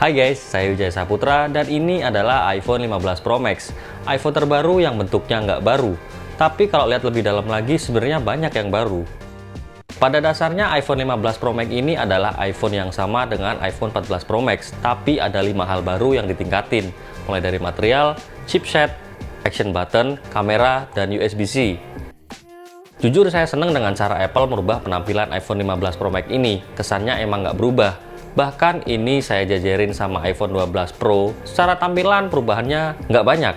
Hai guys, saya Wijaya Saputra dan ini adalah iPhone 15 Pro Max. iPhone terbaru yang bentuknya nggak baru. Tapi kalau lihat lebih dalam lagi sebenarnya banyak yang baru. Pada dasarnya iPhone 15 Pro Max ini adalah iPhone yang sama dengan iPhone 14 Pro Max. Tapi ada 5 hal baru yang ditingkatin. Mulai dari material, chipset, action button, kamera, dan USB-C. Jujur saya seneng dengan cara Apple merubah penampilan iPhone 15 Pro Max ini. Kesannya emang nggak berubah. Bahkan ini saya jajarin sama iPhone 12 Pro. Secara tampilan perubahannya nggak banyak.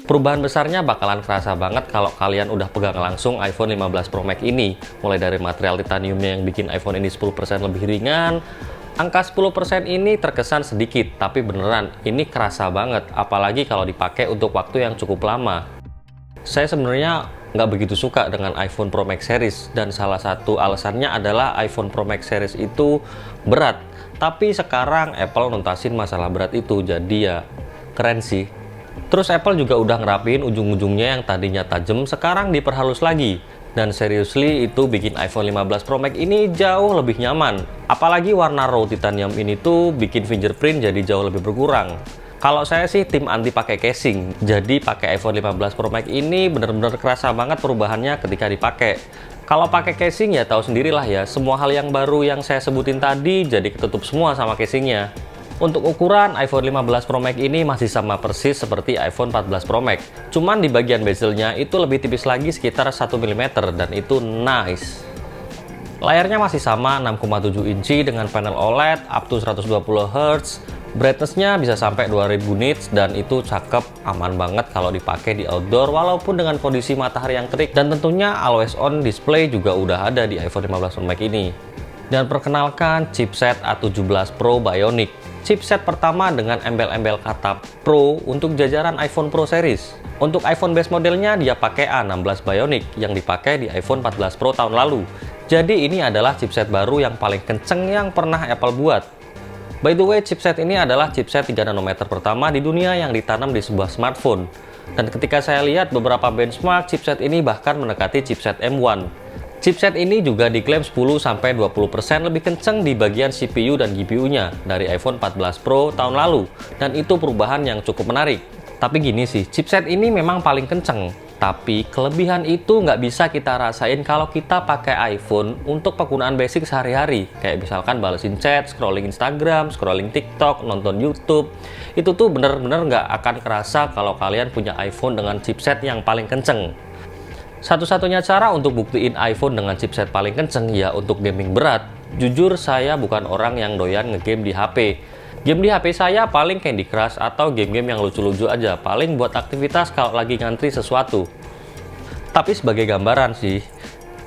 Perubahan besarnya bakalan kerasa banget kalau kalian udah pegang langsung iPhone 15 Pro Max ini. Mulai dari material titaniumnya yang bikin iPhone ini 10% lebih ringan. Angka 10% ini terkesan sedikit, tapi beneran ini kerasa banget. Apalagi kalau dipakai untuk waktu yang cukup lama. Saya sebenarnya nggak begitu suka dengan iPhone Pro Max series, dan salah satu alasannya adalah iPhone Pro Max series itu berat. Tapi sekarang Apple nuntasin masalah berat itu, jadi ya keren sih. Terus Apple juga udah ngerapiin ujung-ujungnya yang tadinya tajam, sekarang diperhalus lagi. Dan seriously itu bikin iPhone 15 Pro Max ini jauh lebih nyaman. Apalagi warna raw titanium ini tuh bikin fingerprint jadi jauh lebih berkurang. Kalau saya sih tim anti pakai casing, jadi pakai iPhone 15 Pro Max ini bener-bener kerasa banget perubahannya ketika dipakai. Kalau pakai casing ya tahu sendirilah ya, semua hal yang baru yang saya sebutin tadi jadi ketutup semua sama casingnya. Untuk ukuran, iPhone 15 Pro Max ini masih sama persis seperti iPhone 14 Pro Max. Cuman di bagian bezelnya itu lebih tipis lagi sekitar 1 mm dan itu nice. Layarnya masih sama 6,7 inci dengan panel OLED up to 120 Hz. Brightness-nya bisa sampai 2000 nits dan itu cakep, aman banget kalau dipakai di outdoor walaupun dengan kondisi matahari yang terik, dan tentunya always on display juga udah ada di iPhone 15 Pro Max ini. Dan perkenalkan chipset A17 Pro Bionic. Chipset pertama dengan embel-embel kata Pro untuk jajaran iPhone Pro series. Untuk iPhone base modelnya dia pakai A16 Bionic yang dipakai di iPhone 14 Pro tahun lalu. Jadi ini adalah chipset baru yang paling kenceng yang pernah Apple buat. By the way, chipset ini adalah chipset 3 nanometer pertama di dunia yang ditanam di sebuah smartphone. Dan ketika saya lihat beberapa benchmark, chipset ini bahkan mendekati chipset M1. Chipset ini juga diklaim 10-20% lebih kenceng di bagian CPU dan GPU-nya dari iPhone 14 Pro tahun lalu. Dan itu perubahan yang cukup menarik. Tapi gini sih, chipset ini memang paling kenceng. Tapi kelebihan itu nggak bisa kita rasain kalau kita pakai iPhone untuk penggunaan basic sehari-hari. Kayak misalkan balesin chat, scrolling Instagram, scrolling TikTok, nonton YouTube. Itu tuh bener-bener nggak akan kerasa kalau kalian punya iPhone dengan chipset yang paling kenceng. Satu-satunya cara untuk buktiin iPhone dengan chipset paling kenceng ya untuk gaming berat. Jujur saya bukan orang yang doyan ngegame di HP. Game di HP saya paling Candy Crush atau game-game yang lucu-lucu aja, paling buat aktivitas kalau lagi ngantri sesuatu. Tapi sebagai gambaran sih,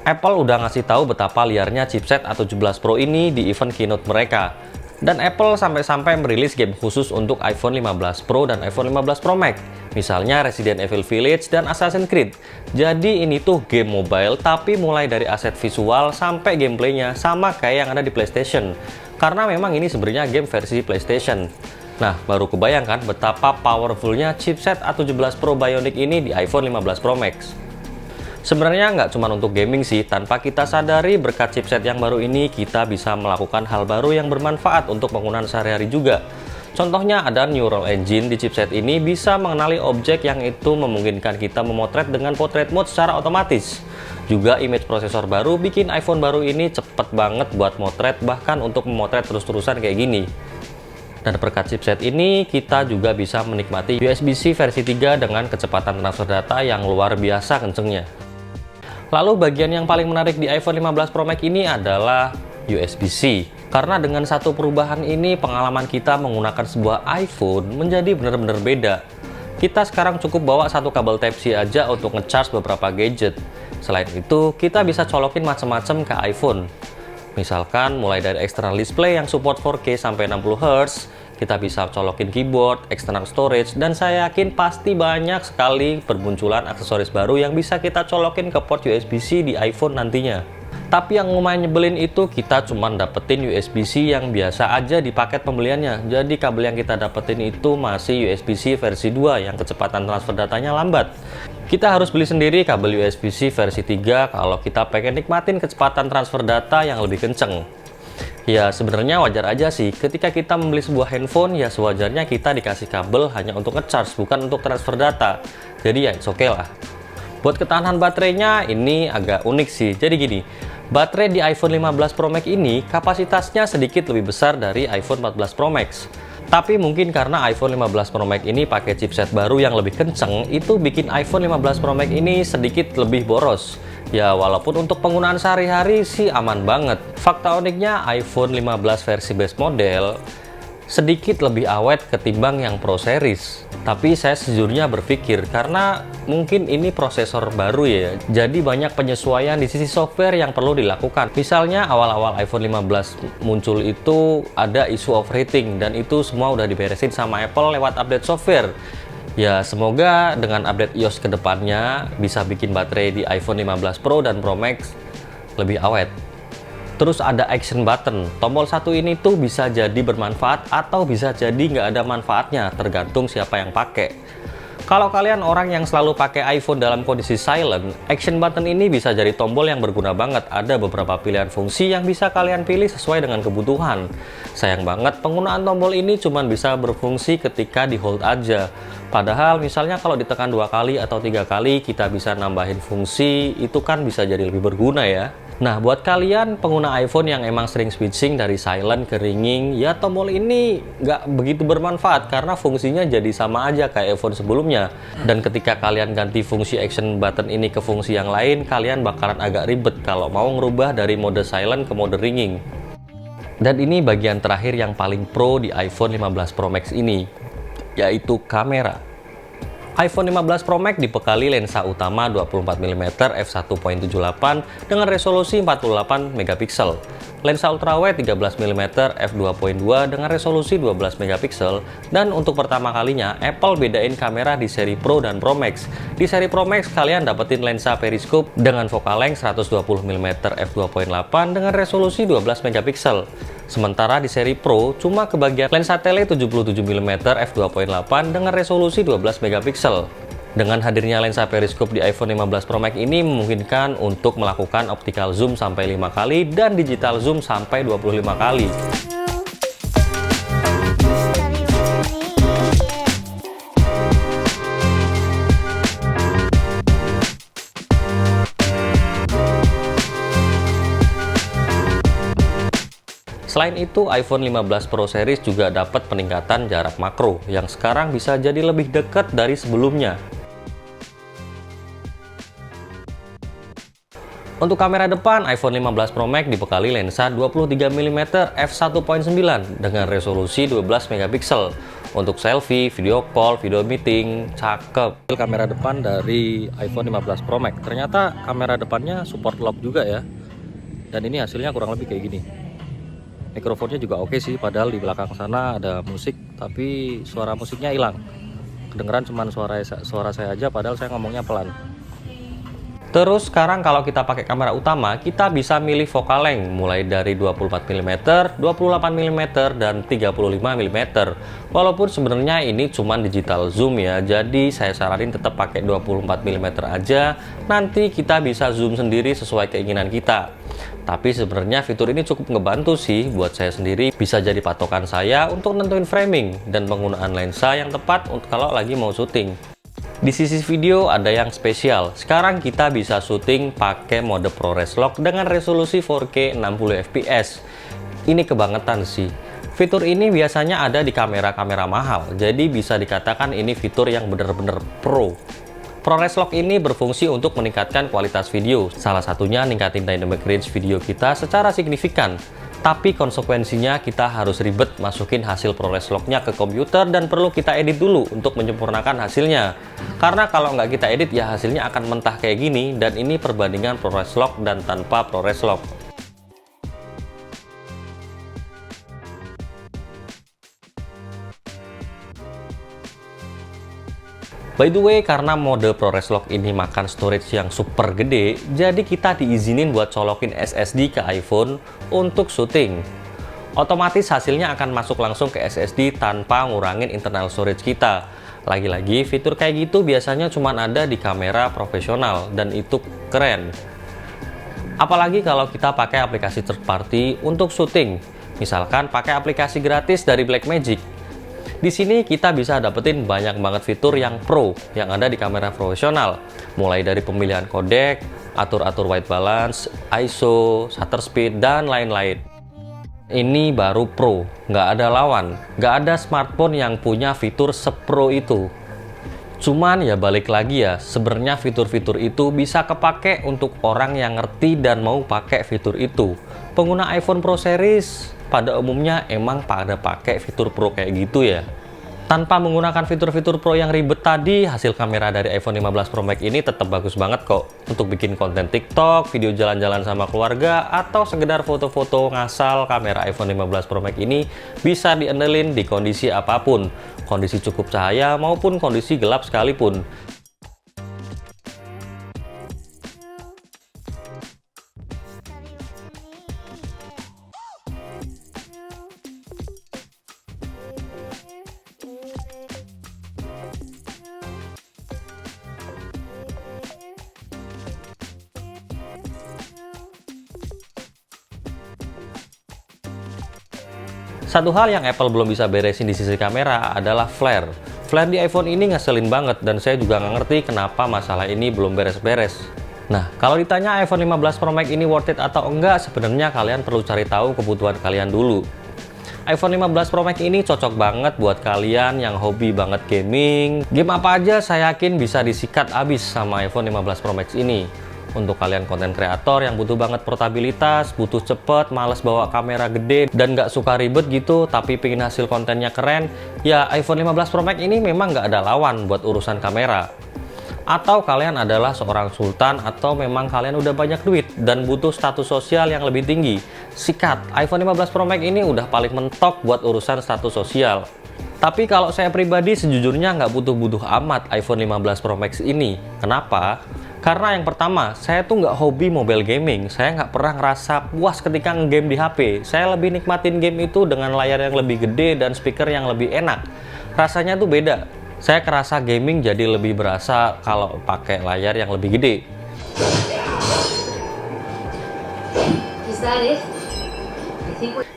Apple udah ngasih tahu betapa liarnya chipset A17 Pro ini di event keynote mereka. Dan Apple sampai-sampai merilis game khusus untuk iPhone 15 Pro dan iPhone 15 Pro Max. Misalnya Resident Evil Village dan Assassin's Creed. Jadi ini tuh game mobile tapi mulai dari aset visual sampai gameplaynya sama kayak yang ada di PlayStation. Karena memang ini sebenarnya game versi PlayStation. Nah, baru kebayangkan betapa powerfulnya chipset A17 Pro Bionic ini di iPhone 15 Pro Max. Sebenarnya nggak cuma untuk gaming sih, tanpa kita sadari berkat chipset yang baru ini kita bisa melakukan hal baru yang bermanfaat untuk penggunaan sehari-hari juga. Contohnya ada Neural Engine di chipset ini bisa mengenali objek yang itu memungkinkan kita memotret dengan portrait mode secara otomatis. Juga image processor baru bikin iPhone baru ini cepet banget buat motret, bahkan untuk memotret terus-terusan kayak gini. Dan berkat chipset ini kita juga bisa menikmati USB-C versi 3 dengan kecepatan transfer data yang luar biasa kencengnya. Lalu bagian yang paling menarik di iPhone 15 Pro Max ini adalah USB-C. Karena dengan satu perubahan ini pengalaman kita menggunakan sebuah iPhone menjadi benar-benar beda. Kita sekarang cukup bawa satu kabel Type-C aja untuk ngecharge beberapa gadget. Selain itu, kita bisa colokin macam-macam ke iPhone. Misalkan mulai dari external display yang support 4K sampai 60 Hz, kita bisa colokin keyboard, external storage, dan saya yakin pasti banyak sekali bermunculan aksesoris baru yang bisa kita colokin ke port USB-C di iPhone nantinya. Tapi yang lumayan nyebelin itu kita cuma dapetin USB-C yang biasa aja di paket pembeliannya. Jadi kabel yang kita dapetin itu masih USB-C versi 2 yang kecepatan transfer datanya lambat. Kita harus beli sendiri kabel USB-C versi 3 kalau kita pengen nikmatin kecepatan transfer data yang lebih kenceng. Ya sebenarnya wajar aja sih, ketika kita membeli sebuah handphone ya sewajarnya kita dikasih kabel hanya untuk ngecharge, bukan untuk transfer data. Jadi ya it's okay lah. Buat ketahanan baterainya ini agak unik sih. Jadi gini, baterai di iPhone 15 Pro Max ini kapasitasnya sedikit lebih besar dari iPhone 14 Pro Max. Tapi mungkin karena iPhone 15 Pro Max ini pakai chipset baru yang lebih kenceng, itu bikin iPhone 15 Pro Max ini sedikit lebih boros. Ya walaupun untuk penggunaan sehari-hari sih aman banget. Fakta uniknya iPhone 15 versi base model sedikit lebih awet ketimbang yang Pro series. Tapi saya sejujurnya berpikir karena mungkin ini prosesor baru ya, jadi banyak penyesuaian di sisi software yang perlu dilakukan. Misalnya awal-awal iPhone 15 muncul itu ada isu overheating dan itu semua udah diberesin sama Apple lewat update software. Ya semoga dengan update iOS kedepannya bisa bikin baterai di iPhone 15 Pro dan Pro Max lebih awet. Terus ada action button. Tombol satu ini tuh bisa jadi bermanfaat atau bisa jadi nggak ada manfaatnya, tergantung siapa yang pakai. Kalau kalian orang yang selalu pakai iPhone dalam kondisi silent, action button ini bisa jadi tombol yang berguna banget. Ada beberapa pilihan fungsi yang bisa kalian pilih sesuai dengan kebutuhan. Sayang banget penggunaan tombol ini cuma bisa berfungsi ketika di hold aja. Padahal misalnya kalau ditekan 2 kali atau 3 kali kita bisa nambahin fungsi, itu kan bisa jadi lebih berguna ya. Nah, buat kalian pengguna iPhone yang emang sering switching dari silent ke ringing, ya tombol ini nggak begitu bermanfaat karena fungsinya jadi sama aja kayak iPhone sebelumnya. Dan ketika kalian ganti fungsi action button ini ke fungsi yang lain, kalian bakalan agak ribet kalau mau ngerubah dari mode silent ke mode ringing. Dan ini bagian terakhir yang paling pro di iPhone 15 Pro Max ini, yaitu kamera. iPhone 15 Pro Max dibekali lensa utama 24mm f1.78 dengan resolusi 48 megapiksel, lensa ultrawide 13mm f2.2 dengan resolusi 12 megapiksel, dan untuk pertama kalinya Apple bedain kamera di seri Pro dan Pro Max. Di seri Pro Max kalian dapetin lensa periscope dengan focal length 120mm f2.8 dengan resolusi 12 megapiksel. Sementara di seri Pro cuma kebagian lensa tele 77mm f2.8 dengan resolusi 12 megapiksel. Dengan hadirnya lensa periskop di iPhone 15 Pro Max ini memungkinkan untuk melakukan optical zoom sampai 5 kali dan digital zoom sampai 25 kali. Selain itu, iPhone 15 Pro Series juga dapat peningkatan jarak makro yang sekarang bisa jadi lebih dekat dari sebelumnya. Untuk kamera depan, iPhone 15 Pro Max dibekali lensa 23mm f1.9 dengan resolusi 12 megapiksel. Untuk selfie, video call, video meeting, cakep. Kamera depan dari iPhone 15 Pro Max. Ternyata kamera depannya support lock juga ya. Dan ini hasilnya kurang lebih kayak gini. Mikrofonnya juga oke sih, padahal di belakang sana ada musik, tapi suara musiknya hilang. Kedengeran cuman suara saya aja, padahal saya ngomongnya pelan. Terus sekarang kalau kita pakai kamera utama, kita bisa milih focal length mulai dari 24mm, 28mm, dan 35mm. Walaupun sebenarnya ini cuma digital zoom ya, jadi saya saranin tetap pakai 24mm aja. Nanti kita bisa zoom sendiri sesuai keinginan kita. Tapi sebenarnya fitur ini cukup ngebantu sih buat saya sendiri, bisa jadi patokan saya untuk nentuin framing dan penggunaan lensa yang tepat untuk kalau lagi mau syuting. Di sisi video ada yang spesial. Sekarang kita bisa syuting pakai mode ProRes Lock dengan resolusi 4K 60fps. Ini kebangetan sih. Fitur ini biasanya ada di kamera-kamera mahal, jadi bisa dikatakan ini fitur yang bener-bener pro. ProRes Lock ini berfungsi untuk meningkatkan kualitas video, salah satunya ningkatin dynamic range video kita secara signifikan. Tapi konsekuensinya kita harus ribet masukin hasil ProRes Lock-nya ke komputer dan perlu kita edit dulu untuk menyempurnakan hasilnya. Karena kalau nggak kita edit ya hasilnya akan mentah kayak gini, dan ini perbandingan ProRes Lock dan tanpa ProRes Lock. By the way, karena mode ProRes Lock ini makan storage yang super gede, jadi kita diizinin buat colokin SSD ke iPhone untuk syuting. Otomatis hasilnya akan masuk langsung ke SSD tanpa ngurangin internal storage kita. Lagi-lagi, fitur kayak gitu biasanya cuma ada di kamera profesional, dan itu keren. Apalagi kalau kita pakai aplikasi third party untuk syuting. Misalkan pakai aplikasi gratis dari Blackmagic. Di sini kita bisa dapetin banyak banget fitur yang pro yang ada di kamera profesional. Mulai dari pemilihan kodek, atur-atur white balance, ISO, shutter speed, dan lain-lain. Ini baru pro, nggak ada lawan. Nggak ada smartphone yang punya fitur sepro itu. Cuman ya balik lagi ya, sebenarnya fitur-fitur itu bisa kepake untuk orang yang ngerti dan mau pakai fitur itu. Pengguna iPhone Pro Series pada umumnya emang pada pakai fitur Pro kayak gitu ya. Tanpa menggunakan fitur-fitur Pro yang ribet tadi, hasil kamera dari iPhone 15 Pro Max ini tetap bagus banget kok. Untuk bikin konten TikTok, video jalan-jalan sama keluarga, atau sekedar foto-foto ngasal, kamera iPhone 15 Pro Max ini bisa diandelin di kondisi apapun. Kondisi cukup cahaya maupun kondisi gelap sekalipun. Satu hal yang Apple belum bisa beresin di sisi kamera adalah flare. Flare di iPhone ini ngeselin banget dan saya juga nggak ngerti kenapa masalah ini belum beres-beres. Nah, kalau ditanya iPhone 15 Pro Max ini worth it atau enggak, sebenarnya kalian perlu cari tahu kebutuhan kalian dulu. iPhone 15 Pro Max ini cocok banget buat kalian yang hobi banget gaming. Game apa aja saya yakin bisa disikat abis sama iPhone 15 Pro Max ini. Untuk kalian konten kreator yang butuh banget portabilitas, butuh cepet, males bawa kamera gede, dan nggak suka ribet gitu, tapi pengen hasil kontennya keren, ya iPhone 15 Pro Max ini memang nggak ada lawan buat urusan kamera. Atau kalian adalah seorang sultan, atau memang kalian udah banyak duit, dan butuh status sosial yang lebih tinggi. Sikat, iPhone 15 Pro Max ini udah paling mentok buat urusan status sosial. Tapi kalau saya pribadi sejujurnya nggak butuh-butuh amat iPhone 15 Pro Max ini. Kenapa? Karena yang pertama, saya tuh nggak hobi mobile gaming. Saya nggak pernah ngerasa puas ketika nge-game di HP. Saya lebih nikmatin game itu dengan layar yang lebih gede dan speaker yang lebih enak. Rasanya tuh beda. Saya kerasa gaming jadi lebih berasa kalau pakai layar yang lebih gede.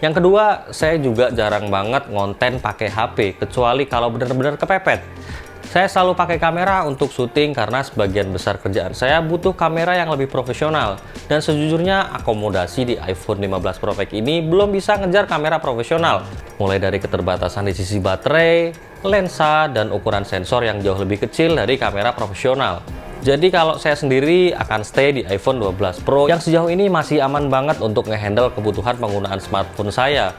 Yang kedua, saya juga jarang banget ngonten pakai HP, kecuali kalau benar-benar kepepet. Saya selalu pakai kamera untuk syuting karena sebagian besar kerjaan saya butuh kamera yang lebih profesional. Dan sejujurnya akomodasi di iPhone 15 Pro Max ini belum bisa ngejar kamera profesional. Mulai dari keterbatasan di sisi baterai, lensa, dan ukuran sensor yang jauh lebih kecil dari kamera profesional. Jadi kalau saya sendiri akan stay di iPhone 12 Pro yang sejauh ini masih aman banget untuk ngehandle kebutuhan penggunaan smartphone saya.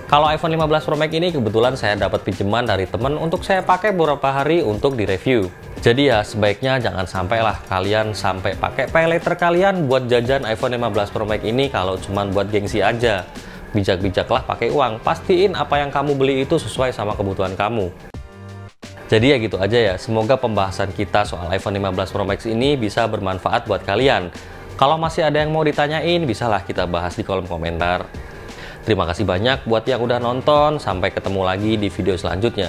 Kalau iPhone 15 Pro Max ini kebetulan saya dapat pinjaman dari temen untuk saya pakai beberapa hari untuk direview. Jadi ya sebaiknya jangan sampailah kalian sampai pakai pay later kalian buat jajan iPhone 15 Pro Max ini kalau cuman buat gengsi aja. Bijak-bijaklah pakai uang, pastiin apa yang kamu beli itu sesuai sama kebutuhan kamu. Jadi ya gitu aja ya, semoga pembahasan kita soal iPhone 15 Pro Max ini bisa bermanfaat buat kalian. Kalau masih ada yang mau ditanyain, bisalah kita bahas di kolom komentar. Terima kasih banyak buat yang udah nonton, sampai ketemu lagi di video selanjutnya.